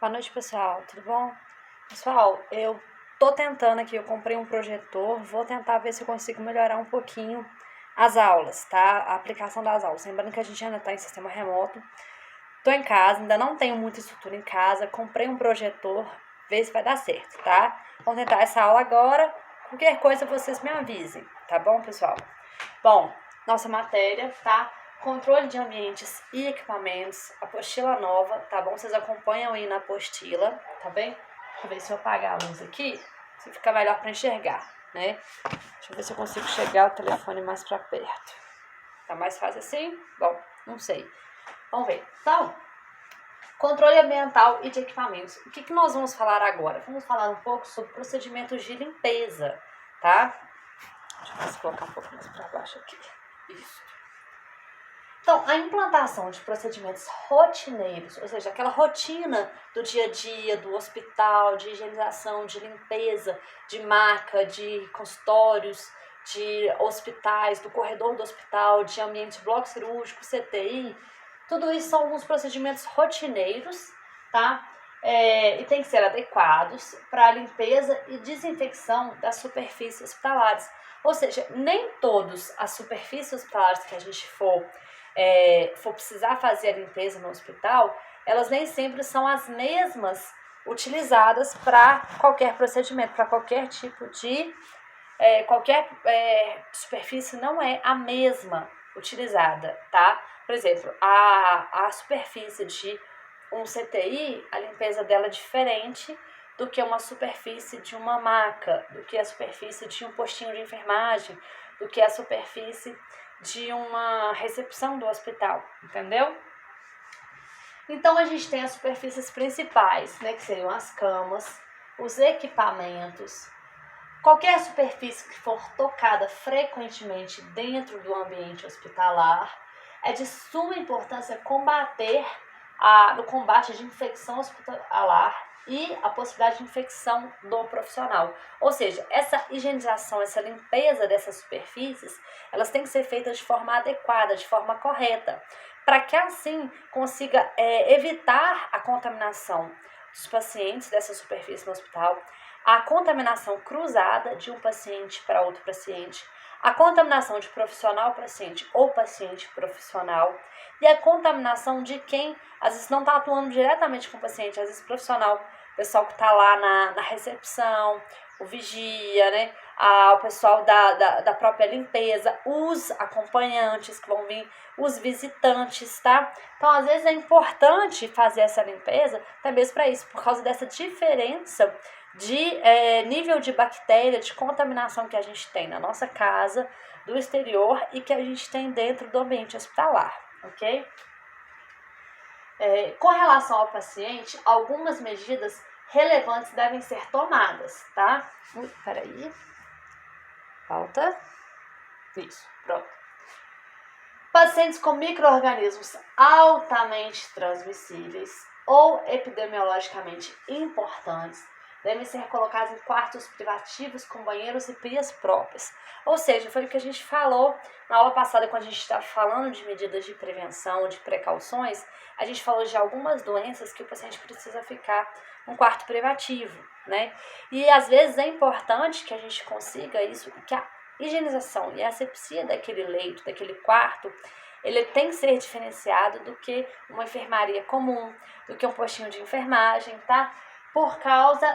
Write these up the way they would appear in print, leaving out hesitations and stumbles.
Boa noite, pessoal. Tudo bom? Pessoal, eu tô tentando aqui, eu comprei um projetor, vou tentar ver se eu consigo melhorar um pouquinho as aulas, tá? A aplicação das aulas. Lembrando que a gente ainda tá em sistema remoto. Tô em casa, ainda não tenho muita estrutura em casa, comprei um projetor, ver se vai dar certo, tá? Vamos tentar essa aula agora. Qualquer coisa vocês me avisem, tá bom, pessoal? Bom, nossa matéria, tá? Controle de ambientes e equipamentos, apostila nova, tá bom? Vocês acompanham aí na apostila, tá bem? Deixa eu ver se eu apagar a luz aqui, se fica melhor para enxergar, né? Deixa eu ver se eu consigo chegar o telefone mais para perto. Tá mais fácil assim? Bom, não sei. Vamos ver. Então, controle ambiental e de equipamentos. O que nós vamos falar agora? Vamos falar um pouco sobre procedimentos de limpeza, tá? Deixa eu ver se colocar um pouco mais para baixo aqui. Isso. Então, a implantação de procedimentos rotineiros, ou seja, aquela rotina do dia a dia, do hospital, de higienização, de limpeza, de maca, de consultórios, de hospitais, do corredor do hospital, de ambiente de bloco cirúrgico, CTI, tudo isso são alguns procedimentos rotineiros, tá? E tem que ser adequados para a limpeza e desinfecção das superfícies hospitalares. Ou seja, nem todas as superfícies hospitalares que a gente for precisar fazer a limpeza no hospital, elas nem sempre são as mesmas utilizadas para qualquer procedimento, para qualquer tipo de... qualquer superfície não é a mesma utilizada, tá? Por exemplo, a superfície de um CTI, a limpeza dela é diferente do que uma superfície de uma maca, do que a superfície de um postinho de enfermagem, do que a superfície de uma recepção do hospital, entendeu? Então, a gente tem as superfícies principais, né, que seriam as camas, os equipamentos. Qualquer superfície que for tocada frequentemente dentro do ambiente hospitalar, é de suma importância combater no combate de infecção hospitalar e a possibilidade de infecção do profissional. Ou seja, essa higienização, essa limpeza dessas superfícies, elas têm que ser feitas de forma adequada, de forma correta, para que assim consiga evitar a contaminação dos pacientes dessa superfície no hospital, a contaminação cruzada de um paciente para outro paciente, a contaminação de profissional paciente ou paciente profissional e a contaminação de quem às vezes não está atuando diretamente com o paciente, às vezes profissional, o pessoal que está lá na recepção, o vigia, né? O pessoal da própria limpeza, os acompanhantes que vão vir, os visitantes, tá? Então, às vezes é importante fazer essa limpeza, até mesmo para isso, por causa dessa diferença de nível de bactéria, de contaminação que a gente tem na nossa casa, do exterior e que a gente tem dentro do ambiente hospitalar, ok? Com relação ao paciente, algumas medidas relevantes devem ser tomadas, tá? Peraí. Falta. Isso, pronto. Pacientes com micro-organismos altamente transmissíveis ou epidemiologicamente importantes devem ser colocados em quartos privativos com banheiros e pias próprias. Ou seja, foi o que a gente falou na aula passada, quando a gente estava falando de medidas de prevenção, de precauções, a gente falou de algumas doenças que o paciente precisa ficar num quarto privativo, né? E às vezes é importante que a gente consiga isso, que a higienização e a asepsia daquele leito, daquele quarto, ele tem que ser diferenciado do que uma enfermaria comum, do que um postinho de enfermagem, tá? Por causa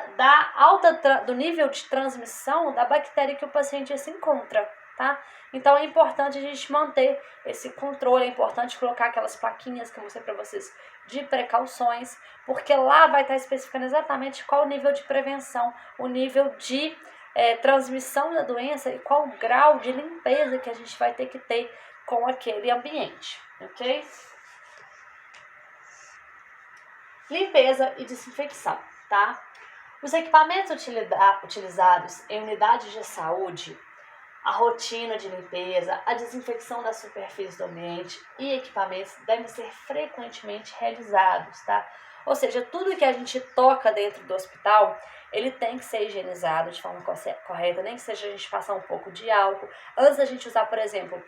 do nível de transmissão da bactéria que o paciente se encontra, tá? Então é importante a gente manter esse controle, é importante colocar aquelas plaquinhas que eu mostrei para vocês de precauções, porque lá vai estar especificando exatamente qual o nível de prevenção, o nível de transmissão da doença e qual o grau de limpeza que a gente vai ter que ter com aquele ambiente, ok? Limpeza e desinfecção, tá? Os equipamentos utilizados em unidades de saúde, a rotina de limpeza, a desinfecção da superfície do ambiente e equipamentos devem ser frequentemente realizados, tá? Ou seja, tudo que a gente toca dentro do hospital, ele tem que ser higienizado de forma correta, nem que seja a gente passar um pouco de álcool. Antes da gente usar, por exemplo,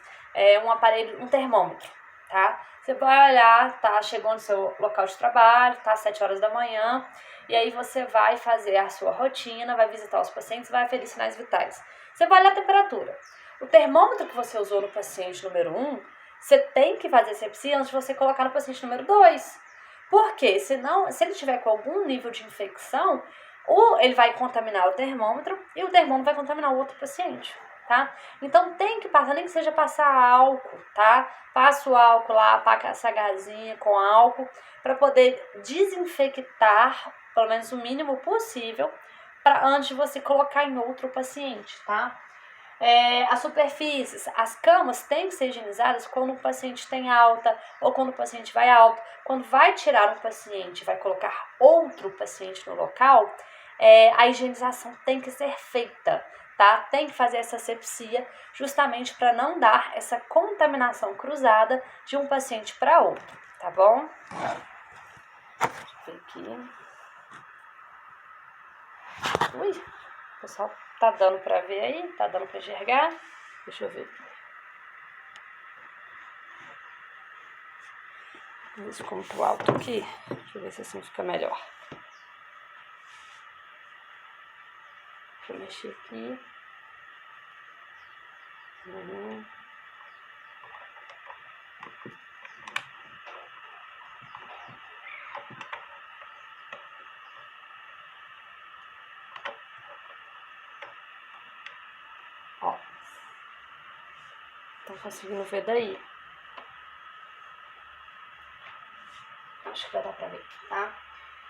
um aparelho, um termômetro, tá? Você vai olhar, tá? Chegou no seu local de trabalho, tá às 7 horas da manhã, e aí você vai fazer a sua rotina, vai visitar os pacientes, vai aferir sinais vitais. Você vai olhar a temperatura. O termômetro que você usou no paciente número 1, você tem que fazer sepsia antes de você colocar no paciente número 2. Por quê? Senão, se ele tiver com algum nível de infecção, ou ele vai contaminar o termômetro e o termômetro vai contaminar o outro paciente, tá? Então tem que passar, nem que seja passar álcool, tá? Passa o álcool lá, passa a gazinha com álcool para poder desinfectar, pelo menos o mínimo possível, para antes de você colocar em outro paciente, tá? As superfícies, as camas têm que ser higienizadas quando o paciente tem alta ou quando o paciente vai alto. Quando vai tirar um paciente, vai colocar outro paciente no local, a higienização tem que ser feita, tá? Tem que fazer essa asepsia justamente para não dar essa contaminação cruzada de um paciente para outro, tá bom? Deixa eu ver aqui. Ui, o pessoal tá dando pra ver aí? Tá dando pra enxergar? Deixa eu ver. Isso ficou muito alto aqui. Deixa eu ver se assim fica melhor. Deixa eu mexer aqui. Ó. Estão conseguindo ver daí? Acho que vai dar pra ver, tá?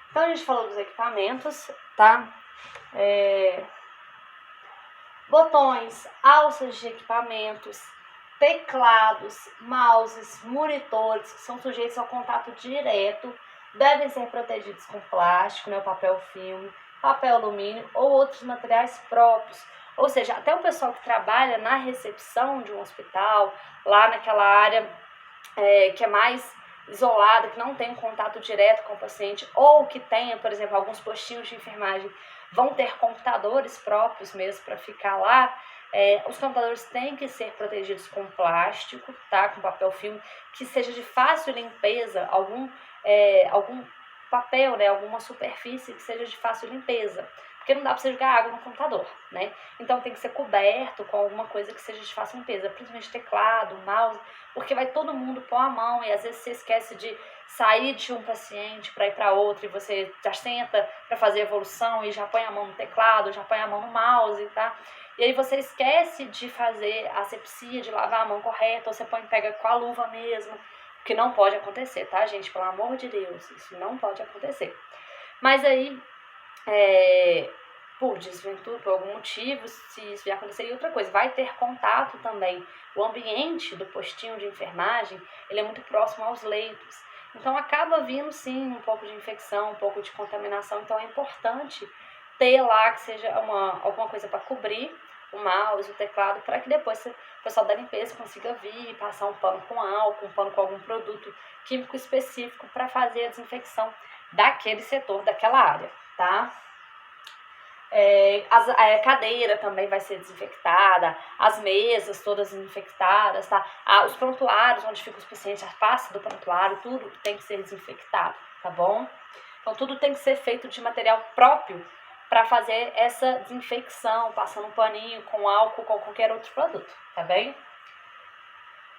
Então a gente falou dos equipamentos, tá? Botões, alças de equipamentos, teclados, mouses, monitores, que são sujeitos ao contato direto, devem ser protegidos com plástico, né, o papel filme, papel alumínio ou outros materiais próprios. Ou seja, até o pessoal que trabalha na recepção de um hospital, lá naquela área que é mais isolada, que não tem um contato direto com o paciente, ou que tenha, por exemplo, alguns postinhos de enfermagem, vão ter computadores próprios mesmo para ficar lá. Os computadores têm que ser protegidos com plástico, tá? Com papel filme, que seja de fácil limpeza, algum papel, né? Alguma superfície que seja de fácil limpeza. Porque não dá para você jogar água no computador, né? Então tem que ser coberto com alguma coisa que seja de fácil limpeza, principalmente teclado, mouse, porque vai todo mundo pôr a mão e às vezes você esquece de sair de um paciente para ir para outro e você já senta para fazer a evolução e já põe a mão no teclado, já põe a mão no mouse, tá? E aí você esquece de fazer a asepsia, de lavar a mão correta, ou você pega com a luva mesmo, que não pode acontecer, tá, gente? Pelo amor de Deus, isso não pode acontecer. Mas aí, por desventura, por algum motivo, se isso vier acontecer, e outra coisa, vai ter contato também. O ambiente do postinho de enfermagem, ele é muito próximo aos leitos. Então acaba vindo sim um pouco de infecção, um pouco de contaminação, então é importante ter lá que seja alguma coisa para cobrir o mouse, o teclado, para que depois o pessoal da limpeza consiga vir e passar um pano com álcool, um pano com algum produto químico específico para fazer a desinfecção daquele setor, daquela área, tá? A cadeira também vai ser desinfectada, as mesas todas desinfectadas, tá? Os prontuários onde ficam os pacientes, a pasta do prontuário, tudo tem que ser desinfectado, tá bom? Então tudo tem que ser feito de material próprio para fazer essa desinfecção, passando um paninho com álcool, com qualquer outro produto, tá bem?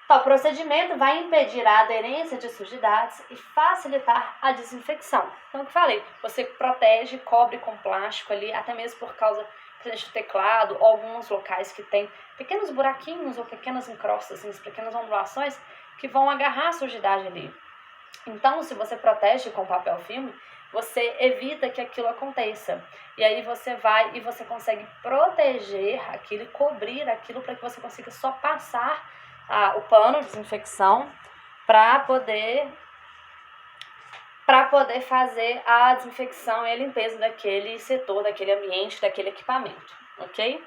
Então, o procedimento vai impedir a aderência de sujidades e facilitar a desinfecção. Então, o que eu falei, você protege, cobre com plástico ali, até mesmo por causa do teclado, ou alguns locais que tem pequenos buraquinhos ou pequenas encrostas, pequenas ondulações que vão agarrar a sujidade ali. Então, se você protege com papel filme, você evita que aquilo aconteça. E aí você vai e você consegue proteger aquilo e cobrir aquilo para que você consiga só passar o pano de desinfecção para poder fazer a desinfecção e a limpeza daquele setor, daquele ambiente, daquele equipamento, ok?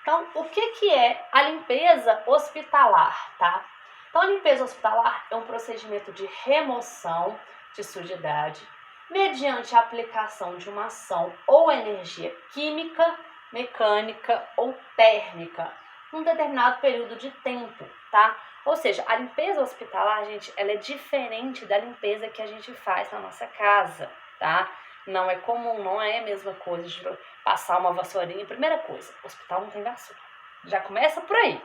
Então, o que é a limpeza hospitalar, tá? Então, a limpeza hospitalar é um procedimento de remoção de sujidade mediante a aplicação de uma ação ou energia química mecânica ou térmica, num determinado período de tempo, tá? Ou seja, a limpeza hospitalar, gente, ela é diferente da limpeza que a gente faz na nossa casa, tá? Não é comum, não é a mesma coisa de passar uma vassourinha. Primeira coisa, o hospital não tem vassoura. Já começa por aí.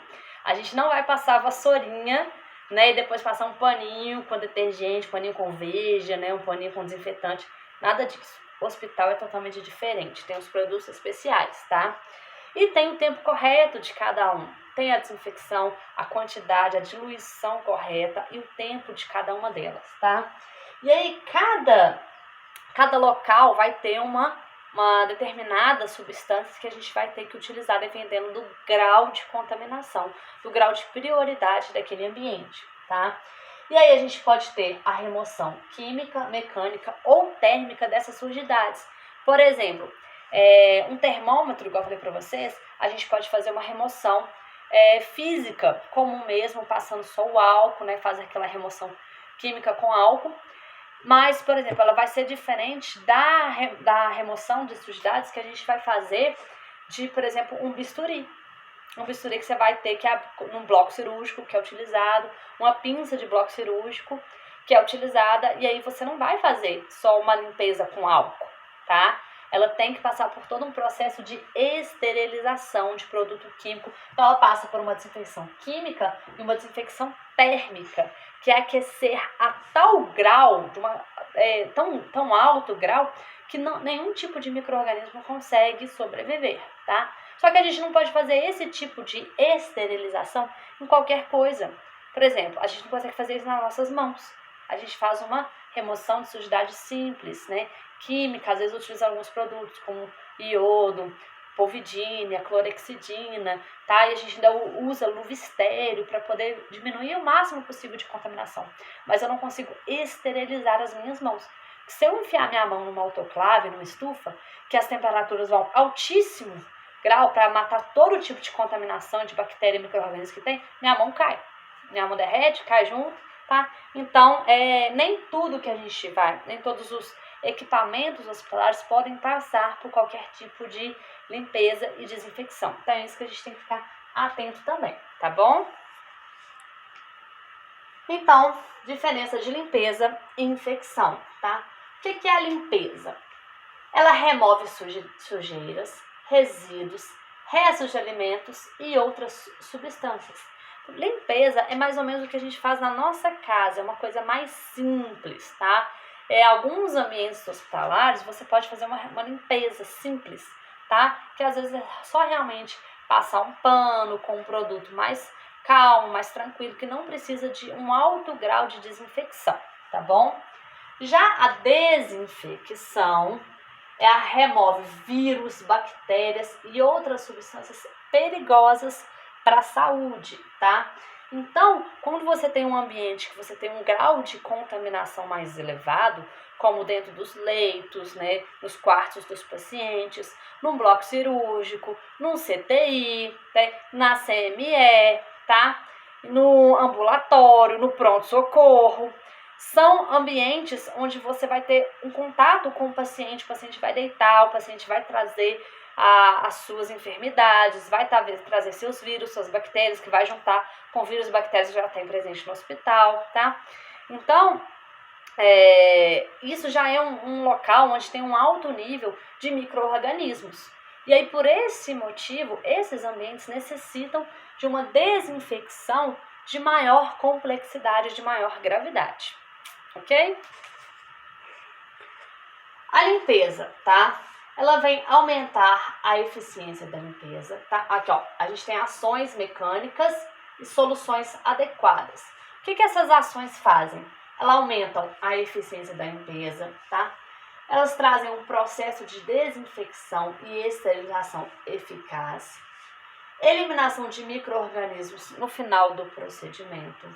A gente não vai passar a vassourinha, né, e depois passar um paninho com detergente, paninho com veja, né, um paninho com desinfetante. Nada disso. O hospital é totalmente diferente, tem os produtos especiais, tá? E tem o tempo correto de cada um. Tem a desinfecção, a quantidade, a diluição correta e o tempo de cada uma delas, tá? E aí cada local vai ter uma determinada substância que a gente vai ter que utilizar dependendo do grau de contaminação, do grau de prioridade daquele ambiente, tá? E aí a gente pode ter a remoção química, mecânica ou térmica dessas sujidades. Por exemplo, um termômetro, igual eu falei para vocês, a gente pode fazer uma remoção física, comum mesmo, passando só o álcool, né? Faz aquela remoção química com álcool. Mas, por exemplo, ela vai ser diferente da remoção de sujidades que a gente vai fazer de, por exemplo, um bisturi. Um bisturi que você vai ter que num bloco cirúrgico, que é utilizado, uma pinça de bloco cirúrgico, que é utilizada, e aí você não vai fazer só uma limpeza com álcool, tá? Ela tem que passar por todo um processo de esterilização de produto químico. Então, ela passa por uma desinfecção química e uma desinfecção térmica, que é aquecer a tal grau, tão alto grau, que nenhum tipo de micro-organismo consegue sobreviver, tá? Só que a gente não pode fazer esse tipo de esterilização em qualquer coisa. Por exemplo, a gente não consegue fazer isso nas nossas mãos. A gente faz uma remoção de sujidade simples, né? Química, às vezes utiliza alguns produtos como iodo, povidina, clorexidina, tá? E a gente ainda usa luva estéreo para poder diminuir o máximo possível de contaminação. Mas eu não consigo esterilizar as minhas mãos. Se eu enfiar minha mão numa autoclave, numa estufa, que as temperaturas vão altíssimo grau para matar todo tipo de contaminação de bactéria e micro-organismos que tem, minha mão cai. Minha mão derrete, cai junto, tá? Então, nem tudo que a gente vai, nem todos os equipamentos hospitalares podem passar por qualquer tipo de limpeza e desinfecção. Então, é isso que a gente tem que ficar atento também, tá bom? Então, diferença de limpeza e infecção, tá? O que é a limpeza? Ela remove sujeiras, resíduos, restos de alimentos e outras substâncias. Limpeza é mais ou menos o que a gente faz na nossa casa, é uma coisa mais simples, tá? Alguns ambientes hospitalares você pode fazer uma limpeza simples, tá? Que às vezes é só realmente passar um pano com um produto mais calmo, mais tranquilo, que não precisa de um alto grau de desinfecção, tá bom? Já a desinfecção remove vírus, bactérias e outras substâncias perigosas para a saúde, tá? Então, quando você tem um ambiente que você tem um grau de contaminação mais elevado, como dentro dos leitos, né, nos quartos dos pacientes, num bloco cirúrgico, num CTI, né, na CME, tá? No ambulatório, no pronto-socorro. São ambientes onde você vai ter um contato com o paciente vai deitar, o paciente vai trazer as suas enfermidades, vai trazer seus vírus, suas bactérias, que vai juntar com vírus e bactérias que já tem presente no hospital, tá? Então, isso já é um local onde tem um alto nível de micro-organismos. E aí, por esse motivo, esses ambientes necessitam de uma desinfecção de maior complexidade, de maior gravidade. Ok? A limpeza, tá? Ela vem aumentar a eficiência da limpeza, tá? Aqui, ó, a gente tem ações mecânicas e soluções adequadas. O que essas ações fazem? Elas aumentam a eficiência da limpeza, tá? Elas trazem um processo de desinfecção e esterilização eficaz, eliminação de micro-organismos no final do procedimento,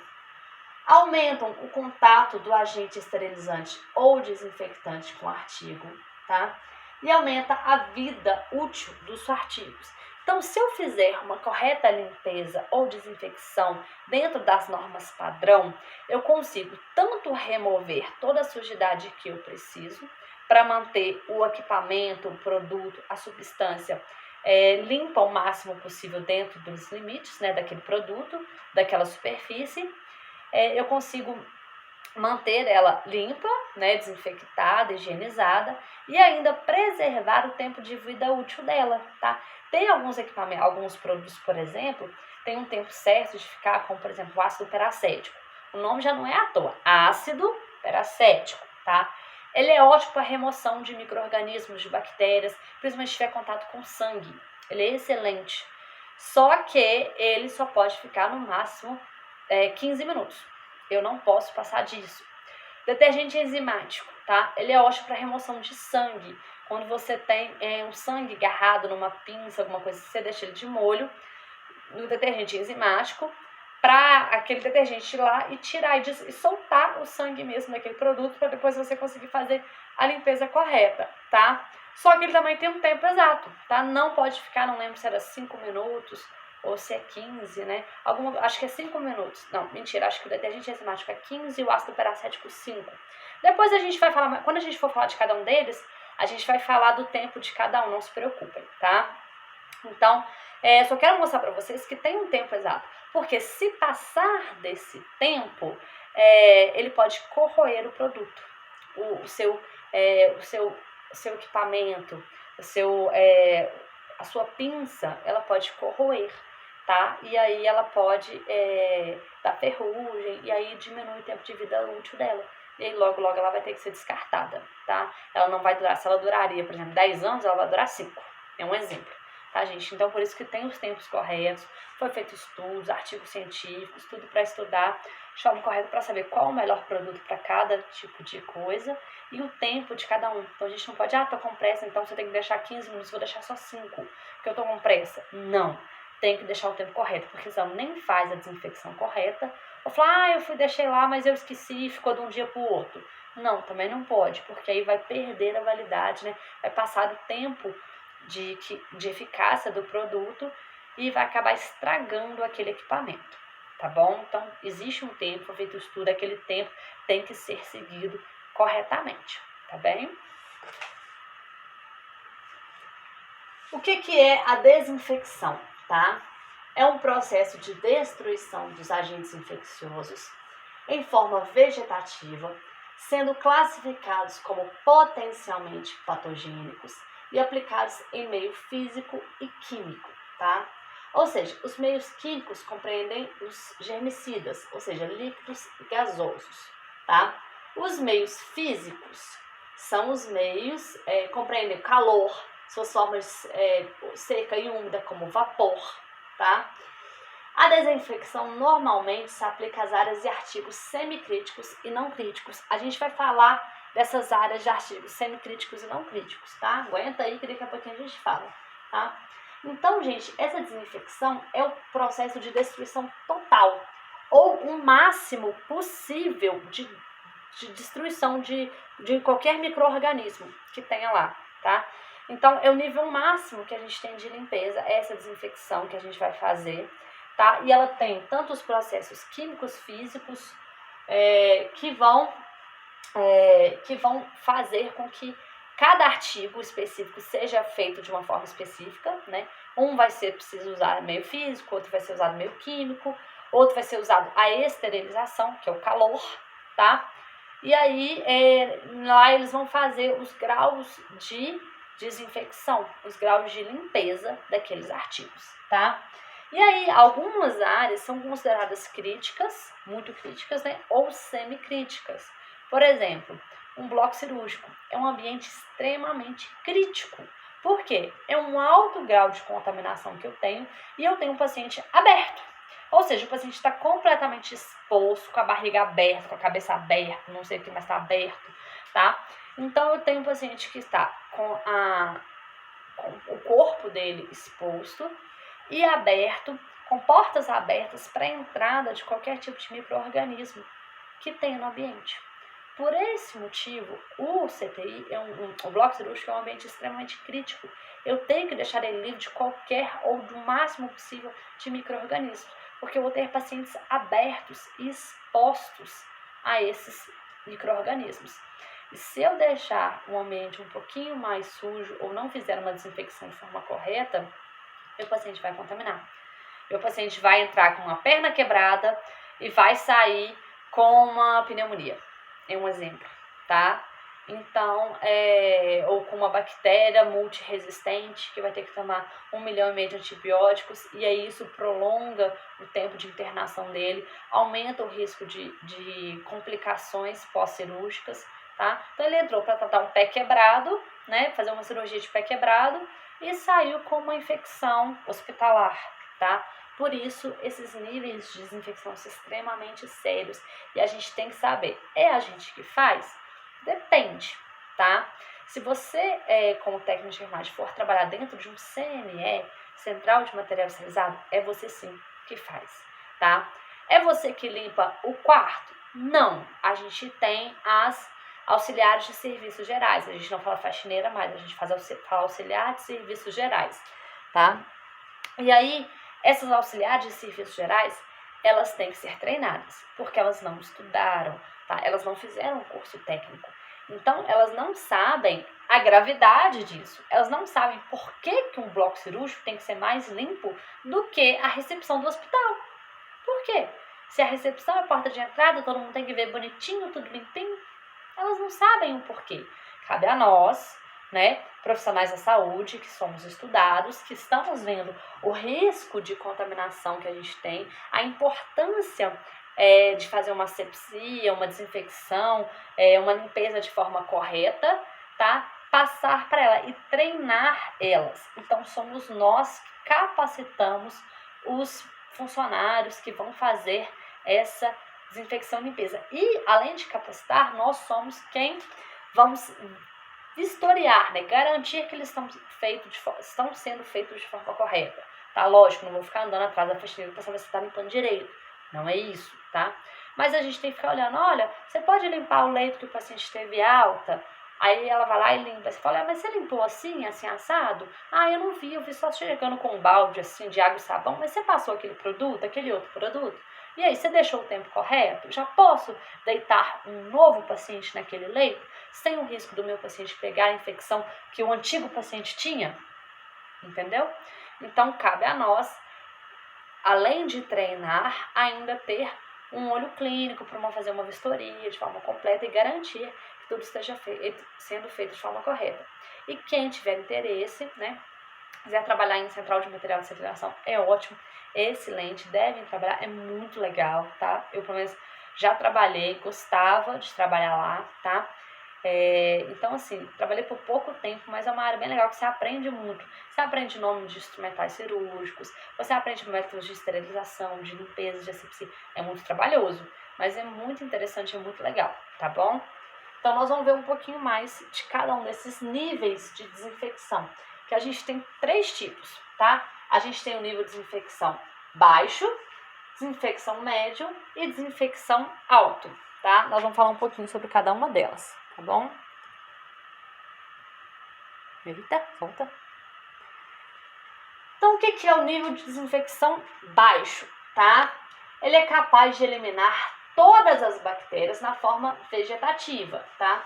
aumentam o contato do agente esterilizante ou desinfectante com o artigo, tá? E aumenta a vida útil dos artigos. Então, se eu fizer uma correta limpeza ou desinfecção dentro das normas padrão, eu consigo tanto remover toda a sujidade que eu preciso para manter o equipamento, o produto, a substância limpa o máximo possível dentro dos limites, né, daquele produto, daquela superfície. Eu consigo manter ela limpa, né, desinfectada, higienizada e ainda preservar o tempo de vida útil dela, tá? Tem alguns equipamentos, alguns produtos, por exemplo, tem um tempo certo de ficar, como por exemplo o ácido peracético. O nome já não é à toa, ácido peracético, tá? Ele é ótimo para remoção de micro-organismos, de bactérias, principalmente se tiver contato com sangue. Ele é excelente. Só que ele só pode ficar no máximo 15 minutos. Eu não posso passar disso. Detergente enzimático, tá? Ele é ótimo para remoção de sangue. Quando você tem um sangue agarrado numa pinça, alguma coisa, você deixa ele de molho no detergente enzimático para aquele detergente ir lá e tirar e soltar o sangue mesmo daquele produto para depois você conseguir fazer a limpeza correta, tá? Só que ele também tem um tempo exato, tá? Não pode ficar, não lembro se era 5 minutos ou se é 15, né? Acho que é 5 minutos. Não, mentira, acho que o detergente enzimático é 15 e o ácido peracético 5. Depois a gente vai falar, quando a gente for falar de cada um deles, a gente vai falar do tempo de cada um, não se preocupem, tá? Então, só quero mostrar para vocês que tem um tempo exato, porque se passar desse tempo, ele pode corroer o produto, o seu equipamento, a sua pinça, ela pode corroer, tá? E aí ela pode dar ferrugem, e aí diminui o tempo de vida útil dela. E aí logo ela vai ter que ser descartada, tá? Ela não vai durar, se ela duraria, por exemplo, 10 anos, ela vai durar 5. É um exemplo, tá, gente? Então, por isso que tem os tempos corretos, foi feito estudos, artigos científicos, tudo para estudar de forma correta para saber qual o melhor produto para cada tipo de coisa e o tempo de cada um. Então, a gente não pode, tô com pressa, então você tem que deixar 15 minutos, vou deixar só 5, porque eu tô com pressa. Não, tem que deixar o tempo correto, porque senão nem faz a desinfecção correta, ou fala, eu deixei lá, mas eu esqueci e ficou de um dia pro outro. Não, também não pode, porque aí vai perder a validade, né? Vai passar o tempo de eficácia do produto e vai acabar estragando aquele equipamento, tá bom? Então, existe um tempo, foi feito estudo, aquele tempo tem que ser seguido corretamente, tá bem? O que é a desinfecção, tá? É um processo de destruição dos agentes infecciosos em forma vegetativa, sendo classificados como potencialmente patogênicos e aplicados em meio físico e químico, tá? Ou seja, os meios químicos compreendem os germicidas, ou seja, líquidos e gasosos, tá? Os meios físicos são os meios, compreendem o calor, suas formas seca e úmida, como vapor, tá? A desinfecção normalmente se aplica às áreas de artigos semicríticos e não críticos. A gente vai falar dessas áreas de artigos semicríticos e não críticos, tá? Aguenta aí que daqui a pouquinho a gente fala, tá? Então, gente, essa desinfecção é o processo de destruição total, ou o máximo possível de destruição de qualquer micro-organismo que tenha lá, tá? Então, é o nível máximo que a gente tem de limpeza, essa desinfecção que a gente vai fazer, tá? E ela tem tanto os processos químicos, físicos, que vão fazer com que cada artigo específico seja feito de uma forma específica, né? Um vai ser preciso usar meio físico, outro vai ser usado meio químico, outro vai ser usado a esterilização, que é o calor, tá? E aí, lá eles vão fazer os graus de desinfecção, os graus de limpeza daqueles artigos, tá? E aí, algumas áreas são consideradas críticas, muito críticas, né? Ou semicríticas. Por exemplo, um bloco cirúrgico é um ambiente extremamente crítico. Por quê? É um alto grau de contaminação que eu tenho e eu tenho um paciente aberto. Ou seja, o paciente está completamente exposto, com a barriga aberta, com a cabeça aberta, não sei o que mais está aberto, tá? Então, eu tenho um paciente que está com o corpo dele exposto e aberto, com portas abertas para a entrada de qualquer tipo de micro-organismo que tenha no ambiente. Por esse motivo, o CTI, o bloco cirúrgico é um ambiente extremamente crítico. Eu tenho que deixar ele livre de qualquer ou do máximo possível de micro-organismos, porque eu vou ter pacientes abertos e expostos a esses micro-organismos. E se eu deixar o ambiente um pouquinho mais sujo ou não fizer uma desinfecção de forma correta, meu paciente vai contaminar. Meu paciente vai entrar com uma perna quebrada e vai sair com uma pneumonia. É um exemplo, tá? Então, ou com uma bactéria multiresistente, que vai ter que tomar 1,5 milhão de antibióticos, e aí isso prolonga o tempo de internação dele, aumenta o risco de complicações pós-cirúrgicas, tá? Então, ele entrou para tratar um pé quebrado, né? Fazer uma cirurgia de pé quebrado, e saiu com uma infecção hospitalar, tá? Por isso, esses níveis de desinfecção são extremamente sérios. E a gente tem que saber, é a gente que faz? Depende, tá? Se você, como técnico de enfermagem, for trabalhar dentro de um CME, Central de Material Esterilizado, é você sim que faz, tá? É você que limpa o quarto? Não. A gente tem as auxiliares de serviços gerais. A gente não fala faxineira mais, a gente fala auxiliar de serviços gerais, tá? E aí, essas auxiliares de serviços gerais, elas têm que ser treinadas, porque elas não estudaram, tá? Elas não fizeram um curso técnico. Então, elas não sabem a gravidade disso. Elas não sabem por que um bloco cirúrgico tem que ser mais limpo do que a recepção do hospital. Por quê? Se a recepção é a porta de entrada, todo mundo tem que ver bonitinho, tudo limpinho. Elas não sabem o porquê. Cabe a nós, né, profissionais da saúde, que somos estudados, que estamos vendo o risco de contaminação que a gente tem, a importância de fazer uma asepsia, uma desinfecção, uma limpeza de forma correta, tá? Passar para ela e treinar elas. Então, somos nós que capacitamos os funcionários que vão fazer essa desinfecção e limpeza. E, além de capacitar, nós somos quem vamos vistoriar, né? Garantir que eles estão sendo feitos de forma correta, tá? Lógico, não vou ficar andando atrás da faxineira para saber se está limpando direito. Não é isso, tá? Mas a gente tem que ficar olhando, olha, você pode limpar o leito que o paciente teve alta? Aí ela vai lá e limpa. Você fala, mas você limpou assim, assim, assado? Ah, eu vi só chegando com um balde assim de água e sabão, mas você passou aquele produto, aquele outro produto? E aí, você deixou o tempo correto? Já posso deitar um novo paciente naquele leito, sem o risco do meu paciente pegar a infecção que o antigo paciente tinha? Entendeu? Então, cabe a nós, além de treinar, ainda ter um olho clínico para fazer uma vistoria de forma completa e garantir que tudo esteja sendo feito de forma correta. E quem tiver interesse, né, quiser trabalhar em central de material de esterilização, é ótimo, é excelente, devem trabalhar, é muito legal, tá? Eu, pelo menos, já trabalhei, gostava de trabalhar lá, tá? Então, assim, trabalhei por pouco tempo, mas é uma área bem legal que você aprende muito. Você aprende nome de instrumentais cirúrgicos, você aprende métodos de esterilização, de limpeza, de asepsia. É muito trabalhoso, mas é muito interessante, é muito legal, tá bom? Então, nós vamos ver um pouquinho mais de cada um desses níveis de desinfecção, que a gente tem 3 tipos, tá? A gente tem o nível de desinfecção baixo, desinfecção médio e desinfecção alto, tá? Nós vamos falar um pouquinho sobre cada uma delas, tá bom? Eita, volta. Então, o que é o nível de desinfecção baixo, tá? Ele é capaz de eliminar todas as bactérias na forma vegetativa, tá?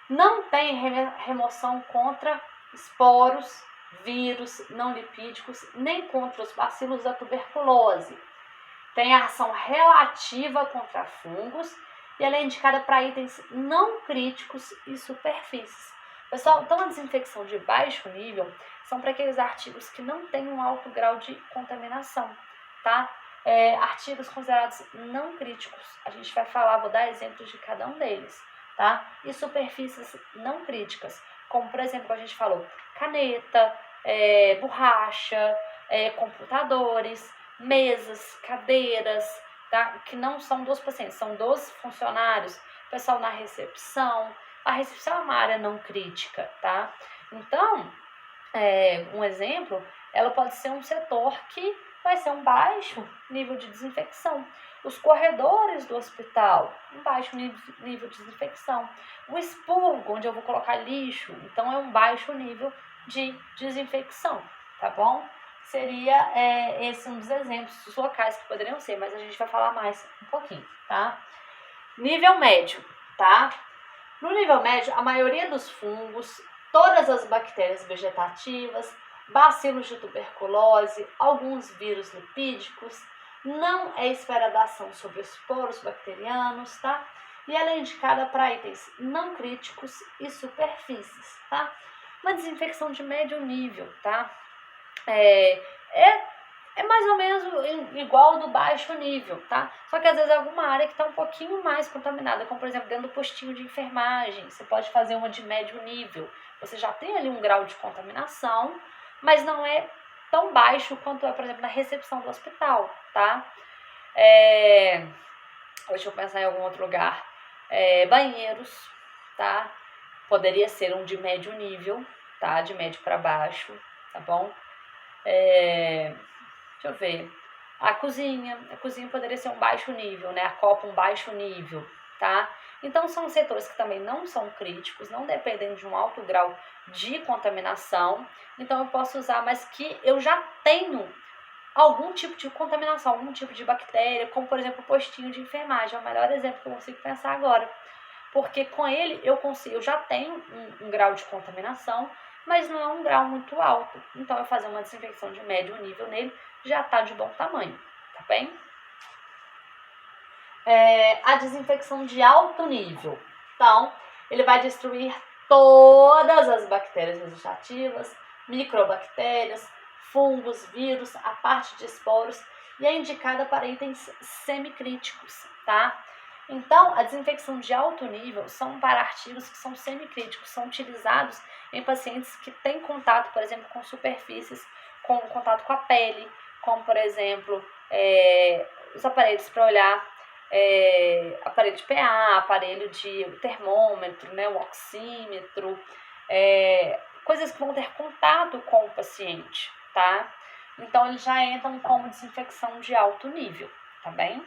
Não tem remoção contra esporos, vírus não lipídicos, nem contra os bacilos da tuberculose. Tem ação relativa contra fungos e ela é indicada para itens não críticos e superfícies. Pessoal, então a desinfecção de baixo nível são para aqueles artigos que não têm um alto grau de contaminação, tá? Artigos considerados não críticos. A gente vai falar, vou dar exemplos de cada um deles, tá? E superfícies não críticas, como por exemplo, a gente falou, caneta, borracha, computadores, mesas, cadeiras, tá? Que não são dos pacientes, são dos funcionários, pessoal na recepção. A recepção é uma área não crítica, tá? Então, um exemplo, ela pode ser um setor que vai ser um baixo nível de desinfecção. Os corredores do hospital, um baixo nível de desinfecção. O expurgo, onde eu vou colocar lixo, então é um baixo nível de desinfecção, tá bom? Seria esse um dos exemplos dos locais que poderiam ser, mas a gente vai falar mais um pouquinho, tá? Nível médio, tá? No nível médio, a maioria dos fungos, todas as bactérias vegetativas, bacilos de tuberculose, alguns vírus lipídicos, não é esfera da ação sobre os poros bacterianos, tá? E ela é indicada para itens não críticos e superfícies, tá? Uma desinfecção de médio nível, tá? É mais ou menos igual do baixo nível, tá? Só que às vezes é alguma área que está um pouquinho mais contaminada, como por exemplo dentro do postinho de enfermagem, você pode fazer uma de médio nível. Você já tem ali um grau de contaminação, mas não é tão baixo quanto é, por exemplo, na recepção do hospital, tá? Deixa eu pensar em algum outro lugar. Banheiros, tá? Poderia ser um de médio nível, tá? De médio para baixo, tá bom? Deixa eu ver. A cozinha poderia ser um baixo nível, né? A copa um baixo nível, tá? Então são setores que também não são críticos, não dependem de um alto grau de contaminação. Então eu posso usar, mas que eu já tenho algum tipo de contaminação, algum tipo de bactéria, como por exemplo o postinho de enfermagem, é o melhor exemplo que eu consigo pensar agora. Porque com ele eu já tenho um grau de contaminação, mas não é um grau muito alto. Então eu fazer uma desinfecção de médio nível nele já está de bom tamanho, tá bem? A desinfecção de alto nível. Então, ele vai destruir todas as bactérias vegetativas, microbactérias, fungos, vírus, a parte de esporos e é indicada para itens semicríticos, tá? Então, a desinfecção de alto nível são para artigos que são semicríticos, são utilizados em pacientes que têm contato, por exemplo, com superfícies, com contato com a pele, como, por exemplo, os aparelhos para olhar, aparelho de PA, aparelho de termômetro, né, o oxímetro, coisas que vão ter contato com o paciente, tá? Então, eles já entram como desinfecção de alto nível, tá bem?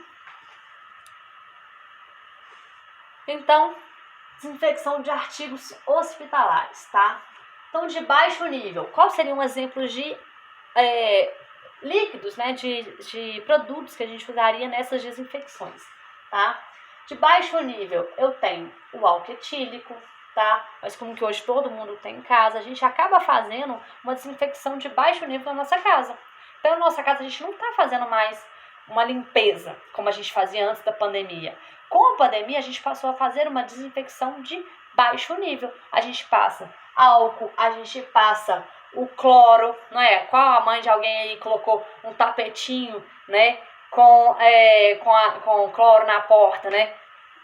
Então, desinfecção de artigos hospitalares, tá? Então, de baixo nível, qual seria um exemplo de líquidos, né, de produtos que a gente usaria nessas desinfecções, tá? De baixo nível, eu tenho o álcool etílico, tá? Mas como que hoje todo mundo tem em casa, a gente acaba fazendo uma desinfecção de baixo nível na nossa casa. Então, na nossa casa, a gente não tá fazendo mais uma limpeza, como a gente fazia antes da pandemia. Com a pandemia, a gente passou a fazer uma desinfecção de baixo nível. A gente passa álcool, a gente passa o cloro, não é? Qual a mãe de alguém aí colocou um tapetinho, né? Com cloro na porta, né?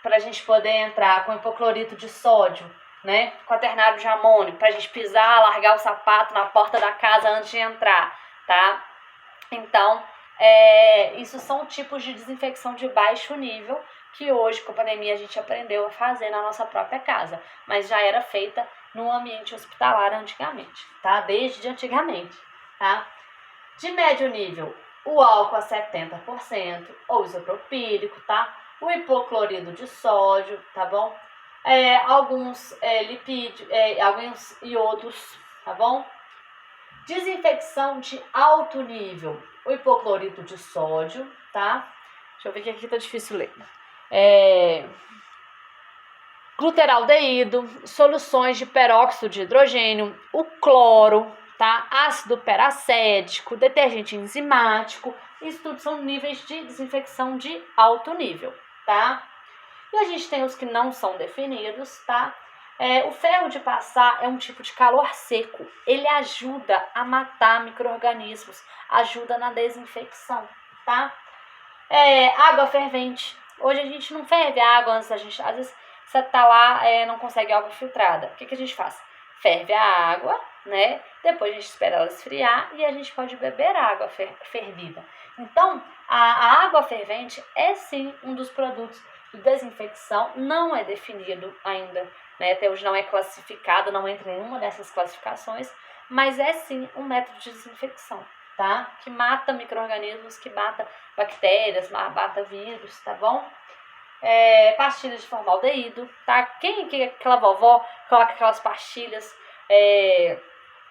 Pra gente poder entrar com hipoclorito de sódio, né? Quaternário de amônio, pra gente pisar, largar o sapato na porta da casa antes de entrar, tá? Então, isso são tipos de desinfecção de baixo nível que hoje, com a pandemia, a gente aprendeu a fazer na nossa própria casa, mas já era feita no ambiente hospitalar antigamente, tá? Desde antigamente, tá? De médio nível, o álcool a 70%, ou isopropílico, tá? O hipoclorido de sódio, tá bom? Alguns lipídios, alguns iodos, tá bom? Desinfecção de alto nível, o hipoclorito de sódio, tá? Deixa eu ver que aqui tá difícil ler. Gluteraldeído, soluções de peróxido de hidrogênio, o cloro, tá? Ácido peracético, detergente enzimático. Isso tudo são níveis de desinfecção de alto nível, tá? E a gente tem os que não são definidos, tá? O ferro de passar é um tipo de calor seco. Ele ajuda a matar micro-organismos, ajuda na desinfecção, tá? Água fervente. Hoje a gente não ferve a água antes, às vezes você tá lá, não consegue água filtrada. O que a gente faz? Ferve a água, né? Depois a gente espera ela esfriar e a gente pode beber a água fervida. Então, a água fervente é sim um dos produtos de desinfecção, não é definido ainda, né? Até hoje não é classificado, não entra em nenhuma dessas classificações, mas é sim um método de desinfecção, tá? Que mata micro-organismos, que mata bactérias, mata vírus, tá bom? Pastilhas de formaldeído, tá? Quem que aquela vovó coloca aquelas pastilhas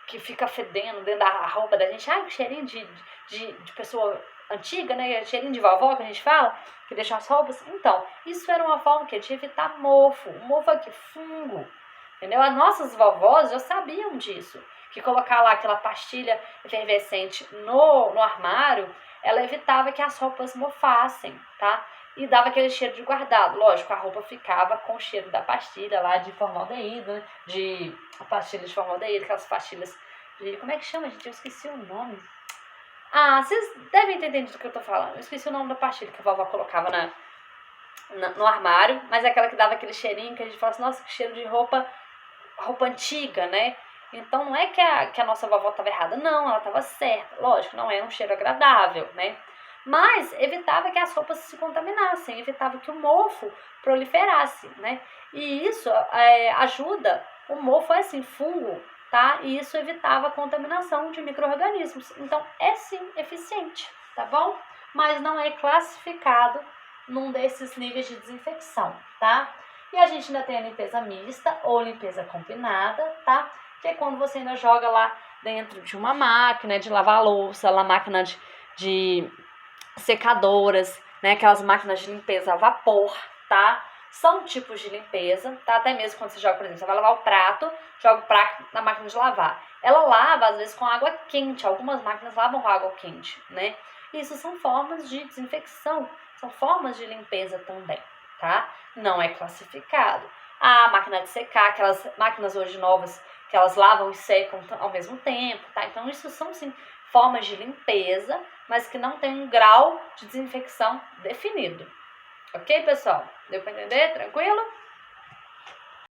que fica fedendo dentro da roupa da gente? Ai, que cheirinho de pessoa antiga, né? Cheirinho de vovó que a gente fala, que deixa as roupas. Então, isso era uma forma que de evitar mofo. O mofo é que fungo, entendeu? As nossas vovós já sabiam disso, que colocar lá aquela pastilha efervescente no armário, ela evitava que as roupas mofassem, tá? E dava aquele cheiro de guardado. Lógico, a roupa ficava com o cheiro da pastilha lá de formaldeído, né? A pastilha de formaldeído, aquelas pastilhas de... Como é que chama, gente? Eu esqueci o nome. Ah, vocês devem ter entendido o que eu tô falando. Eu esqueci o nome da pastilha que a vovó colocava no armário, mas é aquela que dava aquele cheirinho que a gente fala assim, nossa, que cheiro de roupa antiga, né? Então não é que a nossa vovó estava errada, não, ela estava certa. Lógico, não era um cheiro agradável, né? Mas evitava que as roupas se contaminassem, evitava que o mofo proliferasse, né? E isso ajuda, o mofo é assim, fungo, tá? E isso evitava a contaminação de micro-organismos. Então é sim eficiente, tá bom? Mas não é classificado num desses níveis de desinfecção, tá? E a gente ainda tem a limpeza mista ou limpeza combinada, tá? Que é quando você ainda joga lá dentro de uma máquina de lavar louça, uma máquina de secadoras, né? Aquelas máquinas de limpeza a vapor, tá? São tipos de limpeza, tá? Até mesmo quando você joga, por exemplo, você vai lavar o prato, joga o prato na máquina de lavar. Ela lava, às vezes, com água quente. Algumas máquinas lavam com água quente, né? Isso são formas de desinfecção, são formas de limpeza também, tá? Não é classificado. A máquina de secar, aquelas máquinas hoje novas que elas lavam e secam ao mesmo tempo, tá? Então, isso são, sim, formas de limpeza, mas que não tem um grau de desinfecção definido. Ok, pessoal? Deu para entender? Tranquilo?